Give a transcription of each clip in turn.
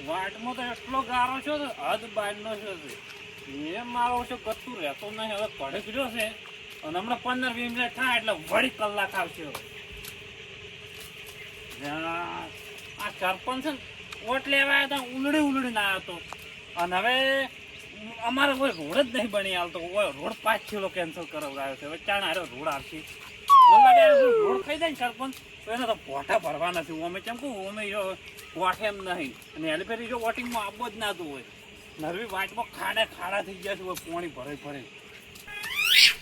વાટમાં તો એટલો ગારો છો ને હદ બાજનો છે એ મારો છે કતું રહેતો નહીં હવે કડક રહ્યો છે અને હમણાં 15-20 મિનિટ થાય એટલે વળી કલાક આવશે આ સરપંચ છે ને ઓટ લેવા આવ્યા હતા ઉલડી ના આવતો અને હવે અમારે કોઈ રોડ જ નહીં બની આવતો રોડ 5 કિલો કેન્સલ કરાવડાયો છે હવે ચાણ હારે રોડ આવશે રોડ ખાઈ જાય ને સરપંચ તો એને તો પોટા ભરવા નથી અમે કેમ કહું અમે ગોઠે એમ નહીં અને એની ફેરી જો વોટિંગમાં આવવો જ નાતું હોય નરવી વાટમાં ખાડા થઈ ગયા છે પાણી ભરે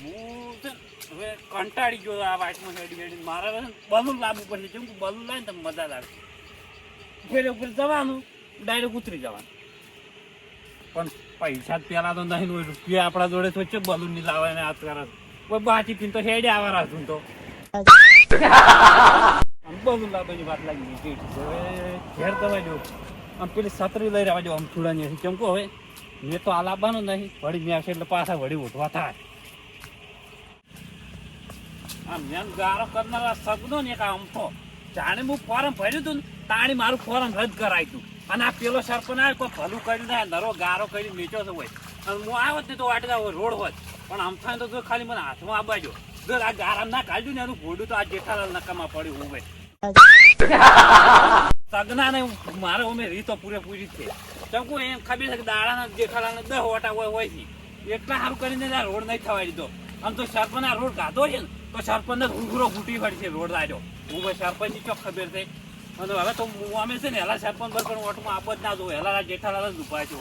હું છે હવે કંટાળી ગયો આ વાટમાં હેડી મારે બલૂન લાવવું પડશે કેમ કે બલૂન લાવે ને તો મજા લાગે ફેર ઉપર જવાનું ડાયરેક્ટ ઉતરી જવાનું પણ પૈસા પેલા તો નહીં હોય રૂપિયા આપણા જોડે તો છે બલૂન ની લાવે ને હાથ કરે કોઈ બાચી પીને તો હેડે આવા રાખું તો બલૂન લાવવાની વાત લાગી ગઈ હવે ઘેર કરવા જો આમ પેલી છત્રી લઈ રહેવા જો આમ થોડાની કેમ કહો હવે મેં તો આ લાવવાનું નહીં વળી મેં આવશે એટલે પાછા વળી ઉઠવા થાય આમ મેં ગારો કરનારા સગનો ને એક આમ તો જાણે હું ફોર્મ ભર્યું હતું ને તાણી મારું ફોર્મ રદ કરાયું હતું અને આ પેલો સરપંચ આવે કોઈ ભલું કરી થાય નરો ગારો કરી નીચો તો હોય અને હું આવત ને તો વાટકા રોડ હોત પણ આમ થાય તો ખાલી મને હાથમાં આબાજો જો આ ગારામ ના કાઢ્યું ને એનું ઘોડું તો આ જેઠાલાલ નકામાં પડ્યું હોય સગના ને મારે અમે રીતો પૂરેપૂરી છે ચમકું એમ ખબર છે કે દાડાના જેઠાલાલ 10 ઓટા હોય છે એટલા સારું કરીને રોડ નહીં થવા દીધો આમ તો સરપંચ આ રોડ કાઢો છે ને તો સરપંચ ને ઘૂઘરો ફૂટી પડશે રોડ લાગ્યો હું ભાઈ સરપંચ ની ચોક ખબર છે અને હવે તો અમે છે ને હેલા સરપંચ બરપણ ઓટમાં આપ જ ના જો હેલા જેઠાલાલ જ ઉભા છે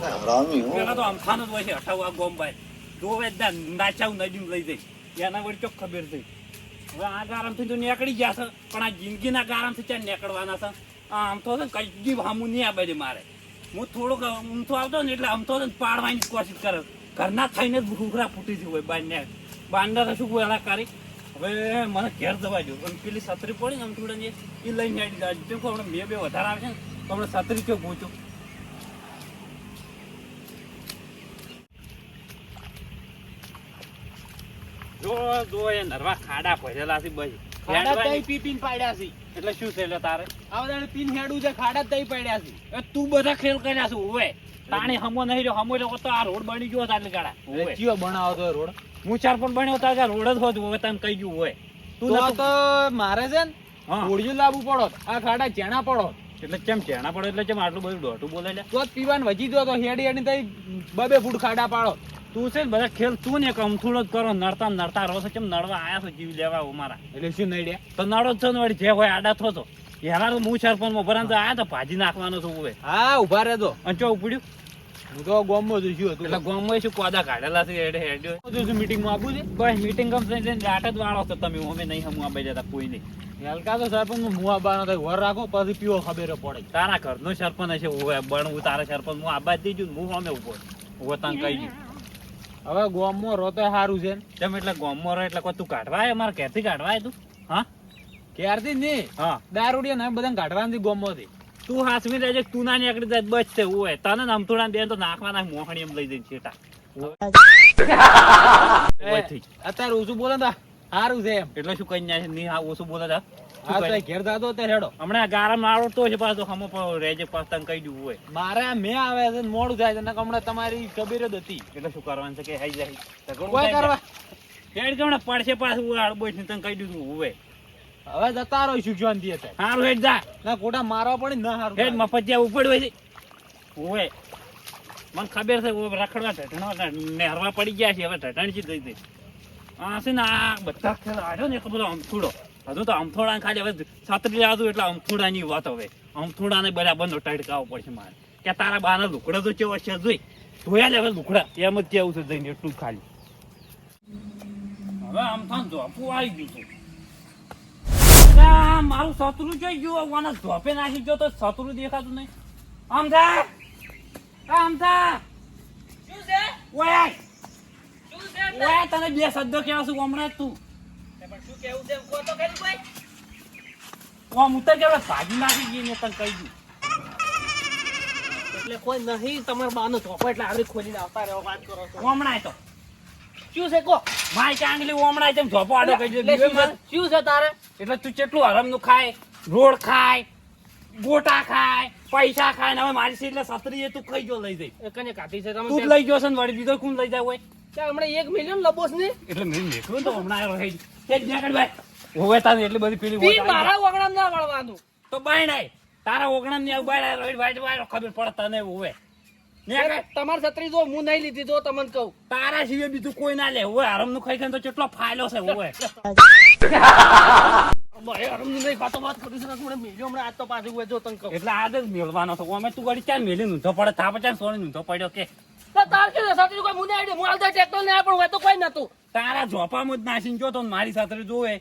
પેલા તો અમથાનું જ હોય છે 58 ગોમભાઈ જોવે નાચાવું નદીમ લઈ જાય એના વળી ચોક ખબર થઈ હવે આ ગારામથી તો નીકળી ગયા છે પણ આ જિંદગીના ગારામથી ત્યાં નીકળવાના છે આમ તો છે ને કઈ હામું નહીં આ બાજુ મારે હું થોડોક ઊંધો આવતો ને એટલે આમ તો પાડવાની કોશિશ કરે ઘરના થઈને જ ઘૂઘરા ફૂટી ગયું હોય બાંડા તો શું એલા કરી હવે મને ઘેર જવા જો અને પેલી છત્રી પડી ને આમ થોડા એ લઈને હેડી જાય કેમ કે હમણાં બે વધારે આવે છે ને તો હમણાં છત્રી ચો પહોંચો જો એ નરવા ખાડા ભરેલા છે ભાઈ ખાડા તઈ પીપીન પાડ્યા છે એટલે શું છે એટલે તારે આવડાને પીન હેડું છે ખાડા તઈ પાડ્યા છે એ તું બધા ખેલ કર્યા છે ઓવે તાણી હમો નહીં રહ્યો હમો તો આ રોડ બની ગયો તાલે ગાડા ઓવે કયો બનાવો તો રોડ હું ચાર પણ બન્યો તા રોડ જ હોત હવે તને કહી ગયું હોય તું તો મારે છે ને ગોળિયું લાવવું પડો આ ખાડા ચેણા પડો એટલે કેમ ચેણા પડો એટલે કેમ આટલું બધું દોઢું બોલે તો પીવાનું વજી દો તો હેડી તઈ 2 ફૂટ ખાડા પાડો તું છે ને બધા ખેલ તું ને અમથુડો જ કરો નડતા રહો છો કેમ નડવા આયા છો જીવ લેવા મારા એટલે શું નડ્યા તો નડો જ છો ને વળી જે હોય આડા થો તો યાર હું સરપંચ માં ભરાન તો આયા તો ભાજી નાખવાનો છું હવે હા ઉભા રહેતો અને ચો ઉપડ્યું હું તો ગોમમાં જોઈશું હતું એટલે ગોમમાં શું કોદા કાઢેલા છે હેડે હેડ્યો મીટિંગમાં આવું છે બસ મીટિંગ કમ થઈને લાટ જ વાળો છો તમે અમે નહીં હમું આબાઈ જતા કોઈ નહીં હલકા તો સરપંચ હું આબાનો થાય વર રાખો પછી પીવો ખબર પડે તારા ઘરનો સરપંચ હશે બણવું તારા સરપંચ હું આબા જ દઈશું હું અમે ઉભો ઉભો તને કહી દઉં હવે ગોમમાં રહો તો સારું છે તેમ એટલે ગોમમાં રહો એટલે તું કાઢવા મારે ઘેરથી કાઢવા તું હા ક્યારથી નહીં હા દારૂડિયા ને બધા કાઢવાની ગોમમાંથી તું હાસમી રહેજે તું ના નીકળી જાય બચશે હોય તને અમથોડા બેન તો નાખવાના મોહણી એમ લઈ જઈને છેટા અત્યારે ઓછું બોલે સારું છે એમ એટલે શું કઈ જાય નહીં હા ઓછું બોલે ઘેર દાદો અત્યારે હેડો હમણાં ગારામાં આવડતો છે પાછો હમો રેજે પાછ તને કહી દઉં હોય મારે મેં આવે છે મોડું થાય છે હમણાં તમારી ખબર જ હતી એટલે શું કરવાનું છે કે હાઈ જાય કરવા હેડ કે પડશે પાછું આડબોય તને કહી દીધું હોય હવે જતા રહો શિક્ષણ દે સારું હેડ જા ના ખોટા મારવા પડે ના સારું હેડ મફત જ્યાં ઉપડ્યો છે ઓવે મને ખબર છે રખડવા ઢટણા નેહરવા પડી ગયા છે હવે ઢટણજી દઈ દે આ છે ને આ બધા ખેલ આવ્યો ને એક બધો અમથુડો હજુ તો અમથોડા ખાલી હવે છત્રી આવતું એટલે અમથોડાની વાત હવે અમથોડાને બરાબર નો ટડકાવો પડશે મારે કે તારા બાના લુકડા તો કેવો છે જોઈ જોયા લે હવે લુકડા એમ જ કેવું છે જઈને એટલું ખાલી હવે અમથાન ધોપું આવી ગયું છે મારું સતરું જોઈ ગયું વાના ધોપે નાખી ગયો તો સતરું દેખાતું નહીં અમથા શું છે ઓય શું છે ઓય તને બે શબ્દો કેવા છું હમણાં તું પણ શું કેવું છે કો તો કરી ભાઈ ઓમ ઉતર કે ભાજી નાખી ગઈ ને તને કહી દઉં એટલે કોઈ નહીં તમાર બાનો ધોપો એટલે આવડી ખોલીને આવતા રહો વાત કરો છો હમણાં તો શું છે કો માય ચાંગલી હમણાં તેમ ધોપો આડો કહી દે શું છે તારે એટલે તું કેટલું હરામ નું ખાય રોડ ખાય ગોટા ખાય પૈસા ખાય ને હવે મારી સીટ એટલે સતરી એ તું ખાઈ ગયો લઈ જઈ એકને કાઢી છે તમે તું જ લઈ ગયો છે ને વળી બીજો કોણ લઈ જાય હોય ત્યાં હમણાં 1 મિલિયન લબોસ ને એટલે મેં નીકળ્યું તો હમણાં આવ્યો રહી તે જ નીકળ ભાઈ હોવે તાને એટલી બધી પેલી પી મારા ઓગણામ ના વળવાનું તો બાય નાય તારા ઓગણામ ની બાય રોહિત વાઈટ વાયરો ખબર પડે તને હોવે તમારી છત્રી જો હું નહીં લીધી તો તમને કહું તારા સિવાય બીજું કોઈ ના લે હોવે આરામ નું ખાઈ ખાઈને તો કેટલો ફાયલો છે હોવે ભાઈ અરમની નહીં ખાતો વાત કરું છું મને મિલ્યો હમણાં આજ તો પાછું હોય જો તને કહું એટલે આજ જ મેળવાનો છો અમે તું ગાડી ચાલ મેલી નૂંધો પડે થા પચાસ સોની નૂંધો પડ્યો કે તો તાર કે છત્રી કોઈ મુને આઈડી હું આલતા ટ્રેક્ટર ને આ પણ હોય તો કોઈ નતું તારા ઝોપામાં જ નાસીને જો તો મારી છત્રી જોવે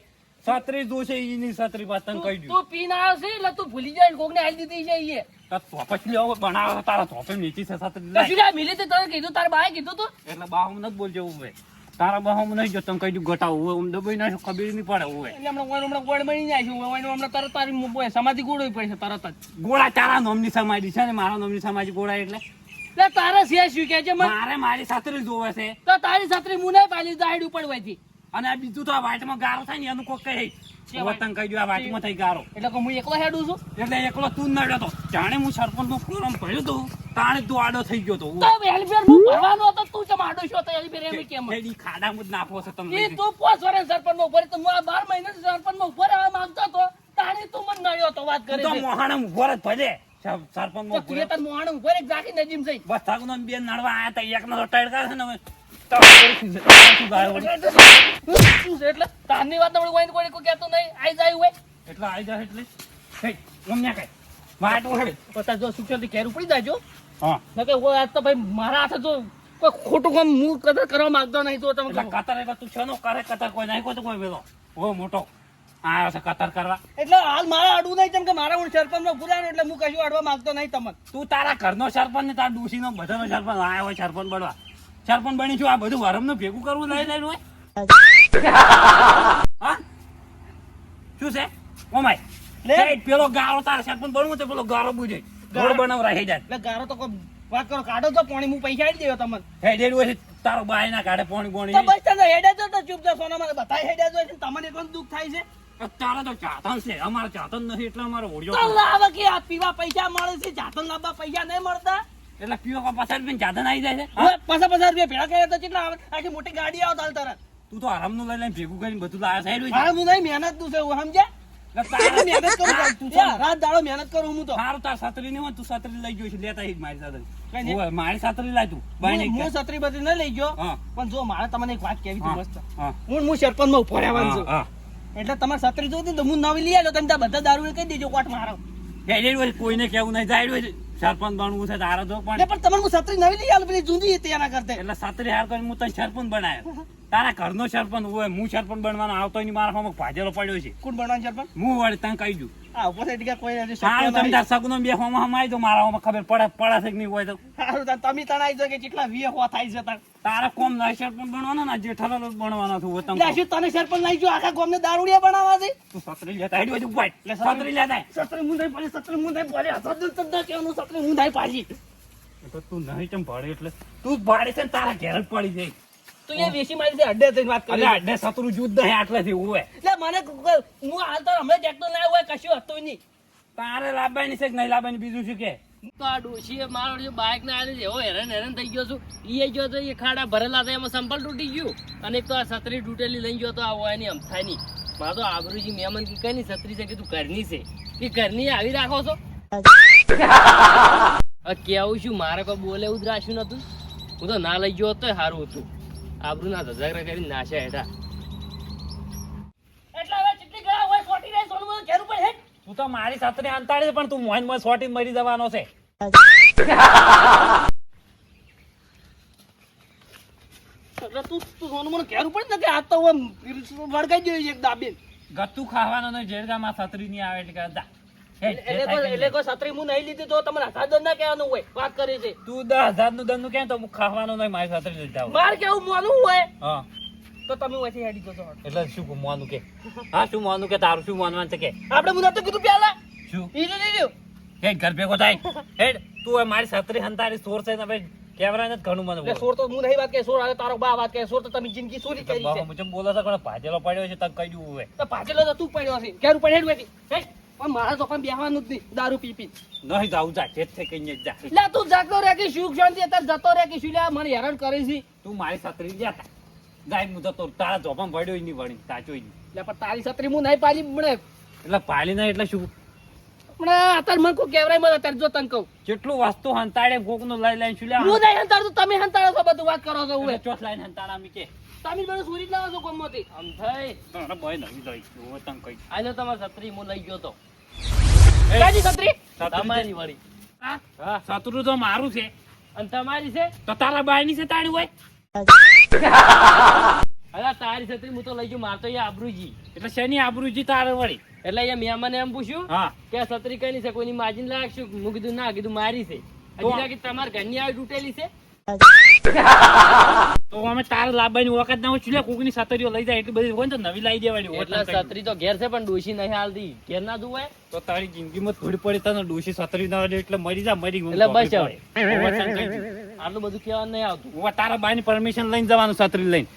છત્રી જોશે ઈની છત્રી પાસ તને કહી દઉં તું પીને આવ્યો છે એટલે તું ભૂલી જાય કોક ને આલી દીધી છે એ પછી લેવો બનાવો તારા થોપે નીચી છે છત્રી તો શું લે મિલી તે તને કીધું તાર બાએ કીધું તું એટલે બાહુમ નથી બોલજો હોવે તારા બાહુમ નહીં જો તમે કહી દઉં ગટાવ હોવે હું દબાઈ ના ખબર નહીં પડે હોવે એટલે હમણાં ગોળ બની જાય છે હમણાં તરત તારી સમાધિ ગોળવી પડશે તરત જ ગોળા તારા નોમની સમાધિ છે ને મારા નોમની સમાધિ ગોળા એટલે તારે છે શું કે છે મારે મારી છત્રી જોવે છે તો તારી છત્રી મુને પાલી દાઈડ ઉપર વધી અને આ બીજું તો આ વાટમાં ગારો થાય ને એનું કોક કહે વતન કહી દઉં આ વાટમાં થઈ ગારો એટલે હું એકલો હેડું છું એટલે એકલો તું નડ્યો તો જાણે હું સરપંચ નો ફોરમ ભર્યો તો તાણે તું આડો થઈ ગયો તો તો હેલ્પર હું ભરવાનો હતો તું ચમ આડો છો તો હેલ્પર એમ કેમ એડી ખાડામાં જ નાખો છે તમને એ તું 5 વર્ષ સરપંચ માં ઉભો તો હું આ 12 મહિના સરપંચ માં ઉભો રહેવા માંગતો તો તાણે તું મને નડ્યો તો વાત કરે તો છે મોહાણા ઉભો જ ભલે સરપંચ તો તું એ તાર મોહાણો ઉભો રે જાકી નજીમ થઈ બસ થાકનો બે નડવા આયા તા એકનો તો ટાઈડ છે ને હવે શું છે એટલે તારની વાત આપણે કોઈ કહેતો નહીં આઈ જાય હોય એટલે આઈ જાય એટલે હે ગમ્યા કઈ વાટો હે પતા જો સુખેથી ઘેર ઉપડી જાજો હા નકે ઓ આજ તો ભાઈ મારા હાથે જો કોઈ ખોટું કામ હું કદર કરવા માંગતો નહીં તો તમે એટલે કતર એટલે તું છનો કરે કતર કોઈ નાખ્યો તો કોઈ વેલો ઓ મોટો આયો છે કતર કરવા એટલે હાલ મારા અડવું નહીં કેમ કે મારા હું સરપંચ નો પુરાણ એટલે હું કશું અડવા માંગતો નહીં તમને તું તારા ઘરનો સરપંચ ને તારા ડૂસીનો બધાનો સરપંચ આયો હોય સરપંચ બનવા સરપંચ બની છું આ બધું વરમનું ભેગું કરવું લઈ લઈને હોય હા શું છે ઓમાય લે પેલો ગારો તારા સરપંચ બનવું તો પેલો ગારો બુજે ગોળ બનાવ રહી જાય એટલે ગારો તો કોઈ વાત કરો કાઢો તો પાણી હું પૈસા આપી દેવો તમને હેડેડ હોય તારો બાય ના કાઢે પોણી તો પોણી બસ તમે હેડે તો ચૂપ જાવ સોના મને બતાય હેડે જો તમને એટલું દુઃખ થાય છે તારા તો ચાતન છે અમારે ચાતન નથી એટલે અમારો તો ઓડિયો લાવ કે આ પીવા પૈસા મળે છે જાતન લાવવા પૈસા નહીં મળતા એટલે પીવા પાછળ પણ ચાતન આવી જાય છે હવે પાછા રૂપિયા ભેળા કર્યા તો કેટલા આવે આખી મોટી ગાડી આવતા હાલ તરત તું તો આરામનું લઈ લઈને ભેગું કરીને બધું લાયા સાઈડ હા હું નહીં મહેનત તું છે હું સમજ્યા મહેનત કરું તું રાત દાડો મહેનત કરું હું તો સારું તાર છત્રી નહીં હોય તું છત્રી લઈ ગયો છે લેતા એક મારી કઈ છત્રી નહીં. ઓય, મારી છત્રી લાય તું બાઈને એક હું છત્રી બત્રી ન લઈ ગયો હા. પણ જો મારે તમને એક વાત કેવી હતી હા, મસ્ત હા. હું સરપંચ માં ઉભો રહેવાનું છું હા એટલે તમારે છત્રી જોતી ને તો હું નવી લઈ આવ્યો તમે ત્યાં બધા દારૂ કહી દેજો કોટ મારો હેડેડ હોય કોઈને કેવું નહીં જાય હોય સરપંચ બનવું છે તારા તો પણ એટલે પણ તમારે હું છત્રી નવી લઈ આવ્યો પેલી જૂની હતી એના કરતા એટલે છત્રી હાર કરીને હું તને સરપંચ બનાવ્યો તારા ઘરનો સરપંચ હોય હું સરપંચ બનવાનો આવતો નહીં મારા હોમો ભાજેલો પડ્યો છે કોણ બનવાનું સરપંચ હું વળી તને કહી દઉં આ ઉપર છે ટીકા કોઈ નથી સારું તમે તાર સગનો બે હોમાં હમાઈ દો મારા હોમાં ખબર પડે છે કે નહીં હોય તો સારું તાર તમે તણાઈ જો કે કેટલા વીએ હો થાય છે તાર તારા કોમ નહીં સરપંચ બનવાનો ને જેઠાલાલ જ બનવાનો છું હું એટલે તને શું તને સરપંચ લઈ જો આખા ગામને દારૂડિયા બનાવવા છે તું છત્રી લેતા હેડ્યો છે ઉપાય છત્રી લેતા આય. સત્રી મુંદાઈ પાડી સત્રી મુંદાઈ પાડી હસદ સદ્દા કેવાનું સત્રી મુંદાઈ પાડી તો તું નહીં ચમ ભાડે એટલે તું ભાડે છે ને તારા ઘેર જ પડી જાય તું એ વેસી મારી છે અડ્ડે થઈને વાત એટલે કરી અડે શત્રુ જુદ્ધ નહીં આટલેથી હોય એટલે મને હું હાલ તો હમણાં ટ્રેક્ટર ના હોય કશું હતું નહીં તારે લાવવાની છે કે નહીં લાવવાની બીજું શું કે તો આ ડોશીએ મારો જે બાઇક ના આલી એવો હેરાન થઈ ગયો છું લઈ ગયો તો એ ખાડા ભરેલા હતા એમાં સંપલ તૂટી ગયું અને એક તો આ છત્રી તૂટેલી લઈ ગયો તો આ હોય ની અમથાય ની મારે તો આબરૂજી મહેમાન કે કઈ ની છત્રી છે કે તું ઘરની છે એ ઘરની આવી રાખો છો કેવું છું મારે કોઈ બોલે એવું જ રાખ્યું નતું હું તો ના લઈ ગયો તો સારું હતું આબરૂ ના ધજાગરા કરીને નાશ્યા હેઠા એટલે હવે કેટલી ગયા હોય સોટી રહી સોનું ઘેર ઉપર હેઠ તું તો મારી છત્રી અંતાડી છે પણ તું મોઈન મોઈ સોટી મરી જવાનો છે એટલે તું સોનું મને ઘેર ઉપર નથી આ તો વળગાઈ ગયો એક દાબીન ગત્તુ ખાવાનો નહીં જેડગામાં છત્રી નહીં આવે એટલે કે જા. એટલે કોઈ છત્રી હું નહીં લીધી તો તમને હજાર ના કહેવાનું હોય વાત કરી છે તું 10,000 નું દંડ કે તો હું ખાવાનો નહીં મારી છત્રી લીધા હોય. માર કેવું મોનું હોય હા તો તમે વચ્ચે હેડી જજો એટલે શું મોનું કે હા શું મોનું કે તારું શું માનવાનું છે કે આપણે મુના તો કીધું પેલા શું ઈજો દીધું હેડ ઘર ભેગો થાય હેડ તું હવે મારી છત્રી હંતારી સોર છે ને ભાઈ કેમેરા ને ઘણું મને એટલે સોર તો હું નહીં વાત કે સોર આવે તારો બા વાત કે સોર તો તમે જિંદગી ચોરી કરી છે મુજબ બોલો છો પણ ભાજેલો પડ્યો છે તને કહી દઉં હવે તો પાછળ તો તું પડ્યો છે ઘેર ઉપર હેડ બેઠી હે પણ મારા તો પણ બેહવાનું જ નહીં દારૂ પી પી. નહીં જાવું જા જે થઈ કઈ જા લે તું જાગતો રે કે સુખ શાંતિ અત્યારે જતો રે કે શું લે મને હેરાન કરે છે. તું મારી છત્રી લેતા જાય હું તો તારા જોપમાં પડ્યો નહીં વળી સાચો નહીં લે પણ તારી છત્રી હું નહીં પાલી મને એટલે પાલી ના એટલે શું અત્યારે મને કોઈ કહેવાય મને અત્યારે જો તને કહું જેટલું વસ્તુ હંતાડે કોક નું લઈ લઈને શું લે હું નહીં હંતાડું તમે હંતાડો છો બધું વાત કરો છો હું ચોથ લાઈને હંતાડા મી કે તમે બધું સુરી જ લાવો છો કોમમાંથી. આમ થઈ તારા બોય નહીં લઈ જો તને કઈ આજો તમારી છત્રી હું લઈ ગયો તો કાજી છત્રી તમારી વળી હા શત્રુ તો મારું છે અને તમારી છે તો તારા બાય ની છે તાણી હોય અરે તારી છત્રી હું તો લઈ ગયો મારતો અહીંયા આબરૂજી એટલે શેની આબરૂજી તારે વળી એટલે અહીંયા મહેમાને એમ પૂછ્યું હા કે આ છત્રી કઈ ની છે કોઈની માજીને લાગશું હું કીધું ના કીધું મારી છે હજી લાગી તમારા ઘરની આવી તૂટેલી છે તો અમે તારે લાવવાની વખત ના હોય ચૂલે કોકની છત્રીઓ લઈ જાય એટલી બધી હોય ને તો નવી લાવી દેવાની હોય એટલે તને કહી છત્રી તો ઘેર છે પણ ડોશી નહીં હાલતી ઘેર ના દુવાય દઉં. તો તારી જિંદગીમાં થોડી પડી તને ડોશી છત્રી ના હોય એટલે મરી જા મરી ગયું એટલે બસ તો હવે. હવે તને કહી દઉં. આટલું બધું કહેવાનું નહીં આવતું હવે તારા બાયની પરમિશન લઈને જવાનું છત્રી લઈને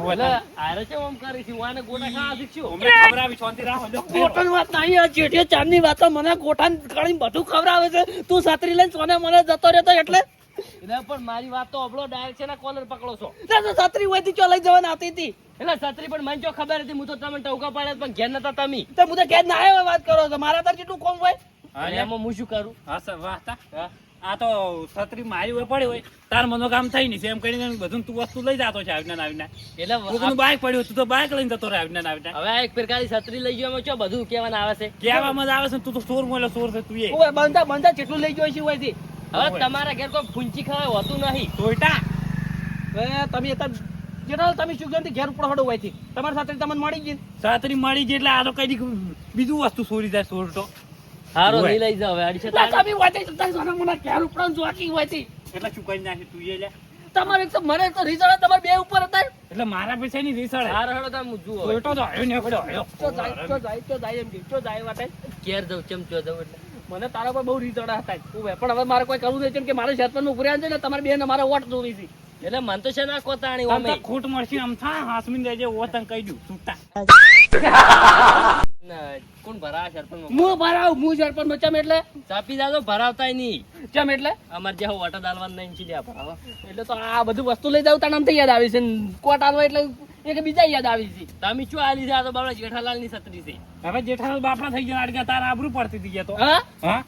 એટલે આરે છે ઓમ કરી છે વાને ગોટા ખાવા શીખ્યો અમને ખબર આવી શાંતિ રાખો લ્યો. ગોઠણ વાત નહીં આ જેઠીએ ચાંદની વાતો મને ગોઠણ કાઢીને બધું ખવડાવે છે તું છત્રી લઈને સોને મને જતો રહેતો એટલે એટલે પણ મારી વાત તો અબળો ડાયરેક્ટ છે ને કોલર પકડો છો લે તો છત્રી હોય ચો લઈ જવાની આવતી હતી એટલે છત્રી પણ મને જો ખબર હતી હું તો તમને ટવકા પાડ્યા પણ ઘેર નતા તમે તો હું તો ઘેર ના આવ્યો વાત કરો છો મારા તાર કેટલું કોમ હોય હા એટલે લે. એમાં હું શું કરું હા સર વાહ તા. હા? આ તો છત્રી મારી હોય પડી હોય તાર મનોકામ થઈ નહીં છે એમ કરીને બધું તું વસ્તુ લઈ જાતો છે આવીને આવીને એટલે કોકનું બાઈક પડ્યું તું તો બાઈક લઈને જતો રહે આવીને આવીને હવે આ એક પ્રકારની છત્રી લઈ ગયો એમાં ચો બધું કહેવાનું આવે છે કહેવામાં જ આવે છે ને તું તો ચોર મોલો ચોર છે તું એ ઓય બંધા બંધા જેટલું લઈ જોઈશું હોયથી હવે તમારા ઘેર કોઈ ફૂંચી ખાવા હોતું નહીં ટોયટા હવે તમે અત્યારે જેઠા તમે શું ગયો ઘેર ઉપર હડો હોયથી તમારી સાથે તમને મળી ગઈ છત્રી મળી ગઈ એટલે આ તો કઈ બીજું વસ્તુ ચોરી જાય ચોર તો હારો હોય. નહીં લઈ જાવ હવે અડીશે એટલે તમે વાતે તમે સોના મને ઘેર ઉપર જોકી હોયથી એટલે શું કરી નાખી તું એ લે તમારે એક તો મને તો રીઝળ તમારે બે ઉપર હતા એટલે મારા પૈસા ની રીસળ હારો હેડો તમે જુઓ હવે. ટોયટો તો આવ્યો ને પડ્યો આવ્યો ચો જાય એમ કે ચો જાય વાતે ઘેર જાઉં ચમચો જાઉં એટલે મને તારા પર બહુ રીઝળ હતા પણ હવે મારે કોઈ કરવું નહીં કે મારે શરપન માં પૂર્યા છે ને તમારી બેન મારે વોટ જોવી છે એટલે મન તો છે ના કોતાણી તમ ઓમે તો ખોટ મળશે આમ થા હાસમીન દેજે ઓ તને કહી દઉં છૂટા કોણ ભરા સરપંચ હું ભરાવ હું શરપન માં ચમ એટલે ચાપી દાદો ભરાવતાય નહીં ચમ એટલે અમારે જે વોટર ડાલવાનું નહીં છે લ્યા ભરાવા એટલે તો આ બધું વસ્તુ લઈ જાવ તાણ યાદ આવી છે ને કોટ આલવા એટલે એક બીજા યાદ આવી છે તમે શું આલી છે આ તો બાબા જેઠાલાલ ની છત્રી છે હવે જેઠાલાલ બાપડા થઈ ગયા અડગા તારા આબરૂ પડતી હતી ગયા તો હા હા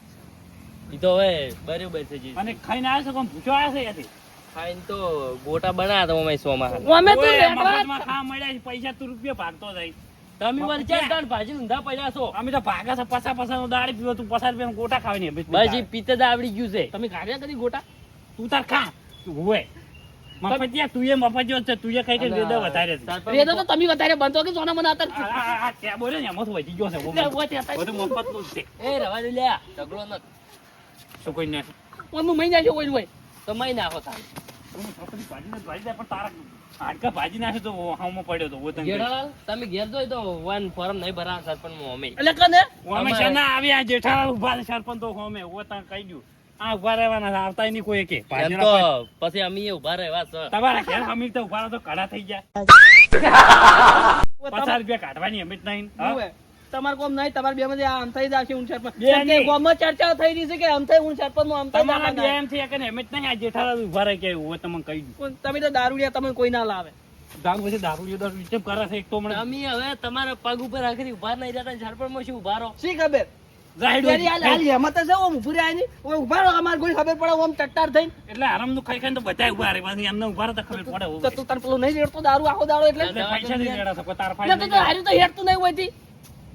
ઈ તો હવે બરોબર છે જી અને ખાઈને આવ્યો છે કોણ ભૂખ્યો આવ્યો છે યાથી ખાઈને તો ગોટા બનાવ્યા તો અમે સોમાં અમે તો ઓય, લેટવા મફતમાં ખાવા મળ્યા છે પૈસા તું રૂપિયા ભાગતો જાય તમે વચ્ચે દાળ ભાજી ઊંધા પડ્યા છો અમે તો ભાગા છે પસા પસા નો દાડી પીવો તું પસાર રૂપિયા ગોટા ખાવાની બસ ઈ પીતે જ આવડી ગયું છે તમે કાર્ય કરી ગોટા તું તાર ખા હોય મફતિયા તું એ મફતિયો છે તું એ ખાઈ કે વેદા વધારે છે રેદો તો તમે વધારે બંધો કે સોના મને અત્યારે આ ત્યાં બોલે ને એમાં તો વધી ગયો છે બહુ. લે, ઓય ત્યાં થાય. બધું મફતનું જ છે એ રવા દે લ્યા ઢગલો ન શું કોઈ ને હું મહિના જેવો હોય તો મહી નાખો તારે પણ તારા હાડકા ભાજી નાખે તો હાવમાં પડ્યો તો વતન જેઠાલાલ તમે ઘેર જોઈ તો વન ફોરમ નહીં ભરા સરપંચ માં અમે એટલે કને અમે છે ના આવી આ જેઠાલાલ ઉભા છે સરપંચ તો હોમે વતન કહી ગયું આ ઉભા રહેવાના છે, આવતાય નહીં કોઈ કે એમ તો પછી અમે ઉભા રહેવા છો તમારા ઘેર અમીર તો ઉભા રહો તો કડા થઈ ગયા 50 રૂપિયા કાઢવાની અમીર નહીં હા? તમારે કોમ નહીં તમારે બે માંથી આમ થઈ જશે હું સરપંચ બે કેમ કે નહીં. ગામમાં ચર્ચા થઈ રહી છે કે આમ થઈ હું સરપંચ માં આમ થઈ તમારા બે જવાના. એમ છે કે અમીર નહીં આ જેઠાલાલ ઉભા રહે કે હું તમને કહી દઉં પણ તમે તો દારૂડિયા તમે કોઈ ના લાવે દારૂ પછી દારૂ વિચેપ કરે છે એક તો મને અમે હવે તમારા પગ ઉપર આખરી ઉભા નહીં રહેતા સરપંચ માં શું ઉભા રહો શી ખબર રાઈડ તેરી હાલ હાલ હેમત છે ઓમ ઉભી રહ્યા ની ઓમ ઉભા રહો અમારે કોઈ ખબર પડે ઓમ ટટ્ટાર થઈને એટલે આરામ નું ખાઈ ખાઈને તો બધા ઉભા રહે પાછી એમને ઉભા રહે તો ખબર પડે તો તું તને પેલું નહીં રેડતો દારૂ આખો દાડો એટલે એટલે પૈસા નહીં રેડા શકો તાર ને તો હારી તો હેડતું નહીં હોય થી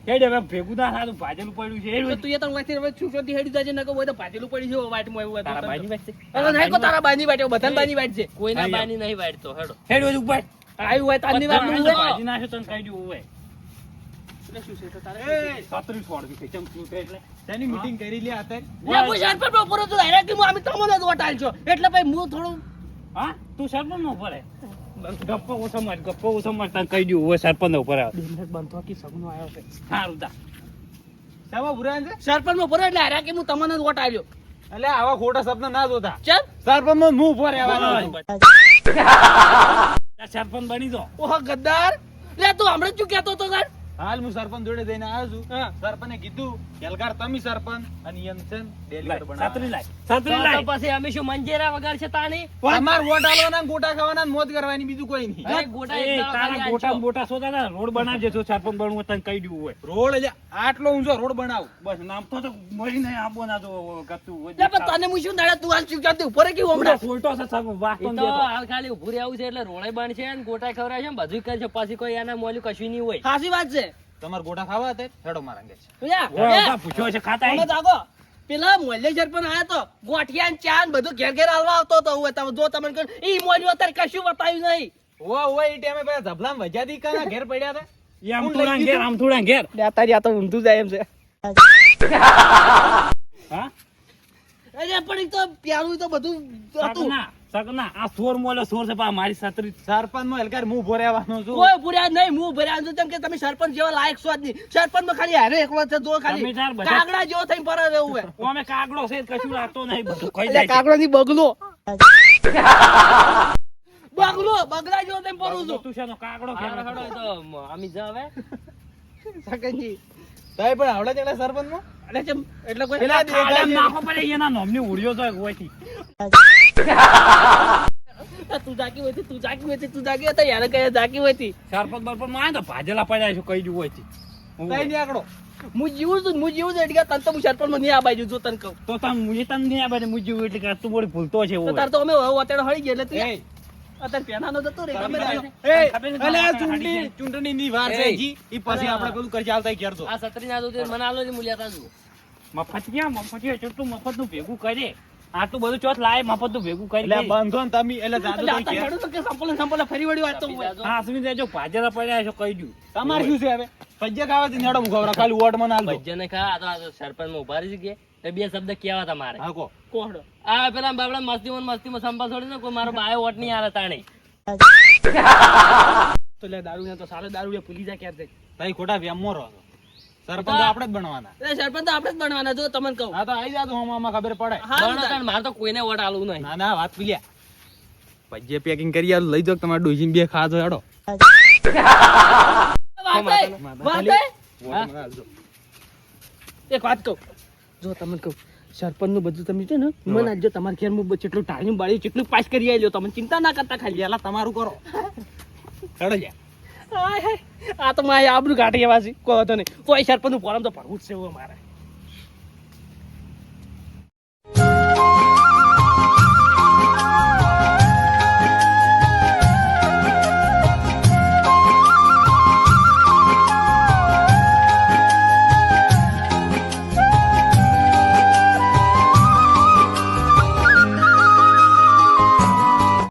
હેડ હવે ભેગું ના થાતું ભાજેલું પડ્યું છે તો હેડ તું એ તને વાંચી હવે છું ચોથી હેડી જાય ને કોઈ તો ભાજેલું પડી છે વાટમાં એવું તારા હતું બાઈની વાત છે અરે નહીં કો તારા બાઈની વાટે બધાની બાઈની વાટ છે કોઈના હા, બાની નહીં વાળતો હેડો હેડ વધુ ઉભા આવ્યું હોય તારની વાત બધા નું ભાઈ- ભાજી નાખે તને કહી દઉં હોય એટલે શું છે તો તારે એ 37 છોડવી છે ચમ શું છે એટલે તેની મીટિંગ કરી લે આતે લે હું સરપંચ પર પૂરો તો ડાયરેક્ટ હું આમ તમને જ વટાલ છો એટલે ભાઈ હું થોડું હા તું સરપંચ નો પડે ગપ્પો ઓછો માર તને કહી દઉં હોય સરપંચ ઉપર બંધો કે સગનો આવ્યો છે સારું તા સરપંચ માં પૂરો એટલે હાર્યા કે હું તમને જ વટાલ્યો એટલે આવા ખોટા શબ્દ ના જોતા ચલ સરપંચ નો મું ઉપર સરપંચ બની દો ઓહ ગદ્દાર લે તું હમણાં શું કહેતો તો તાર હાલ હું સરપંચ જોડે જઈને આવ્યો છું. હા. સરપંચે કીધું કેલકાર તમે સરપંચ અને ઈયન છે ને ડેલીગેટ બનાવવાના. છત્રી લાય છત્રી તો લાય પછી અમે શું મંજેરા વગાડશે તાણી તમાર વોટ આલવાના, ગોટા ખાવાના ને મોજ કરવાની, બીજું કોઈ નહીં. અરે ગોટા એક એ દાડો તારા ખાલી ગોટા આલજો. બોટા શોધા ને રોડ બનાવજે જો સરપંચ બનવું તને કહી દઉં હોય રોડ એટલે આટલો ઊંચો રોડ બનાવું. બસ નામ તો મળી નહીં આપો ના તો ગતું લે પણ તને હું શું દાડે તું હાલ ચૂક્યા તું ઉપર કેવું હમણાં ફોલટો છે સગો એ વાસ્તો તો હાલ ખાલી ઉભું રહેવું છે એટલે રોડે બન છે ને ગોટા ખવડાવે છે ને બધું કરશે પછી કોઈ એના મોલ્યું કશું નહીં હોય સાચી વાત છે તમારે ગોટા ખાવા હતા હેડો મારા ઘેર છે. યા, પૂછ્યો છે ખાતા તમે જાગો. પેલા મોલ્લે સરપંચ આયા તો ગોઠિયા ને ચા ને બધું ઘેર ઘેર હાલવા આવતો હતો હવે તમે જો તમને કહું, ઈ મોલ્યો અત્યારે કશું બતાવ્યું નહીં ઓવા એ ટાઈમે પેલા ધબલામ વજાદી કાના ઘેર પડ્યા હતા. એ આમ થોડા ઘેર આમ થોડા ઘેર તારી આ તો ઊંધું જાય એમ છે હા અરે પણ ઈ તો પ્યારું તો બધું હતું સગના આ સોર મોલે સોર છે પા મારી છત્રી સરપંચ નો હેલકાર હું ભોરે આવવાનો છું. કોઈ ભૂર્યા નહીં હું ભર્યા છું, કેમ કે તમે સરપંચ જેવા લાયક છો જ નહીં. સરપંચ માં ખાલી હારે એકલો છે જો ખાલી તમે તાર બધા- કાગડા જેવો થઈને પર રહેવું હે. ઓ અમે કાગડો છે કશું રાખતો નહીં બધું ખાઈ એટલે જાય છે. કાગડો ની બગલો બગલા જેવો થઈને પરું છું તું શેનો કાગડો હારો ખેલો હેડો, એ તો અમે જા હવે સગનજી. સાહેબ પણ આવડે છે સરપંચ માં એટલે ચમ- એટલે કોઈ પેલા કાળા નાખો પડે એના નોમની ઉડ્યો તો હોયથી તું જાગી હોય તું જાગી હોય તું જાગી હતા યાર કયા જાગી હોય તી. સરપંચ બરપંચ માં આવે તો ભાજેલા પડ્યા છે કઈ જ હોયથી કઈ નહીં આકડો. હું જીવું છું એટલે તને તો હું સરપંચ માં નહીં આ બાજુ જો તને કહું તો તમે મુજે તને નહીં આવે મુજે એટલે કે તું બોડી ભૂલતો છે તો એવું તાર તો અમે અત્યારે હળી ગયા એટલે તું એ, અત્યારે પેનાનો જતો રે ગમે તે. એ, ખબર નથી અલે આ હાડી ચૂંટણી ની વાર છે એ. જી. ઈ પછી આપણે બધું કરી ચાલતા ઘેર તો. આ છત્રી ના દો મને આલો ને મુલ્યા તાજુ મફત એટલું મફત નું ભેગું કરે આટલું બધું ચોથ લાય મફત નું ભેગું કરી એટલે આ બંધો ને તમે એટલે જાદુ એટલે આ થઈ તો ઘેર. હેડું તો કે સંપલ ફરી વળી વાત તો હોય. હા અશ્વિન જો ભાજેલા પડ્યા છે કહી દઉં તમારે શું છે હવે પજ્જે ખાવાથી નેડો મુખાવરા ખાલી વોટ માં નાલ દો. ભજ્જને ખા આ તો સરપંચ માં ઉભા રહી ગયા એટલે બે શબ્દ કેવા તમારે હા કો કોહડો આ પેલા બાબડા મસ્તીમાં સંભાળ છોડી ને કોઈ મારો બાયો વોટ નહીં આલે તાણી તો લે દારૂ ને તો સાલે દારૂ એ ભૂલી જા ક્યારે તઈ ખોટા વ્યામો રહો છો. સરપંચ તો આપણે જ બનવાના. એટલે સરપંચ તો આપણે જ બનવાના જો તમને કહું. હા તો આઈ જા તો આમાં ખબર પડે. હા બનો તાણ મારે તો કોઈને વોટ આલવું નહીં ના ના વાત પીલ્યા પજ્જે પેકિંગ કરી આલું લઈ જાવ તમારે ડોસીને બે ખાજો હેડો. વાત હે? વોટ માં આલજો. એક વાત કહું જો તમને કહું સરપંચ નું બધું તમે છે ને મને આજે તમારા ઘેર હું જેટલું ટાળ્યું બાળ્યું જેટલું પાસ કરી આવ્યો તમે ચિંતા ના કરતા ખાલી પેલા તમારું કરો હેડો જા. આ તો મારે આબરૂ કાઢી એવા છે કોઈ વાંધો નહીં કોઈ સરપંચ નું ફોરમ તો ભરવું જ છે હવે મારે